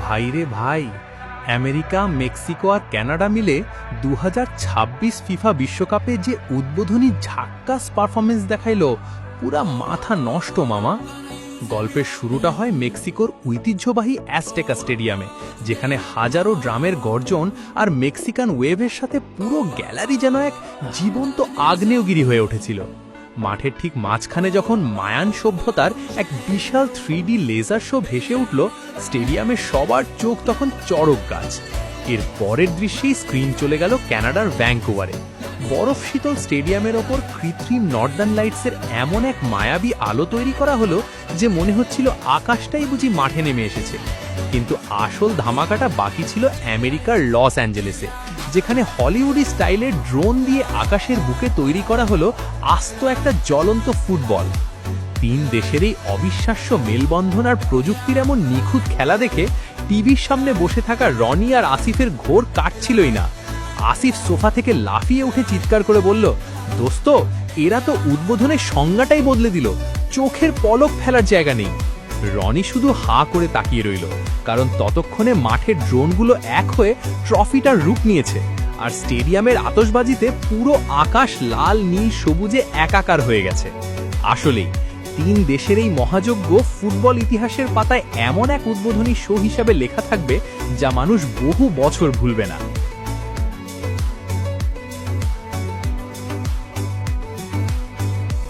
ভাই রে ভাই, আমেরিকা, মেক্সিকো আর কানাডা মিলে 2026 ফিফা বিশ্বকাপে যে উদ্বোধনী ঝাক্কাস পারফরমেন্স দেখাইলো, পুরা মাথা নষ্ট মামা। গল্পের শুরুটা হয় মেক্সিকোর ঐতিহ্যবাহী অ্যাজটেকা স্টেডিয়ামে, যেখানে হাজারো ড্রামের গর্জন আর মেক্সিকান ওয়েভের সাথে পুরো গ্যালারি যেন এক জীবন্ত আগ্নেয়গিরি হয়ে উঠেছিল। মাঠের ঠিক মাঝখানে যখন মায়ান সভ্যতার এক বিশাল 3D লেজার শো ভেসে উঠল, স্টেডিয়ামে সবার চোখ তখন চড়ক গাছ। এর পরের দৃশ্যেই স্ক্রিন চলে গেল কানাডার ভ্যাঙ্কুভারে। বরফ শীতল স্টেডিয়ামের ওপর কৃত্রিম নর্দার্ন লাইটসের এমন এক মায়াবী আলো তৈরি করা হলো যে মনে হচ্ছিল আকাশটাই বুঝি মাঠে নেমে এসেছে। কিন্তু আসল ধামাকাটা বাকি ছিল আমেরিকার লস অ্যাঞ্জেলেসে, যেখানে হলিউডি স্টাইলে ড্রোন দিয়ে আকাশের বুকে তৈরি করা হলো আস্ত একটা জ্বলন্ত ফুটবল। তিন দেশের এই অবিশ্বাস্য মেলবন্ধন আর প্রযুক্তির এমন নিখুঁত খেলা দেখে টিভির সামনে বসে থাকা রনি আর আসিফের ঘোর কাটছিলই না। আসিফ সোফা থেকে লাফিয়ে উঠে চিৎকার করে বলল, দোস্ত, এরা তো উদ্বোধনের সংজ্ঞাটাই বদলে দিল, চোখের পলক ফেলার জায়গা নেই। রনি শুধু হাঁ করে তাকিয়ে রইল, কারণ ততক্ষণে মাঠের ড্রোনগুলো এক হয়ে ট্রফিটার রূপ নিয়েছে, আর স্টেডিয়ামের আতশবাজিতে পুরো আকাশ লাল নীল সবুজে একাকার হয়ে গেছে। আসলেই তিন দেশের এই মহাযজ্ঞ ফুটবল ইতিহাসের পাতায় এমন এক উদ্বোধনী শো হিসাবে লেখা থাকবে, যা মানুষ বহু বছর ভুলবে না।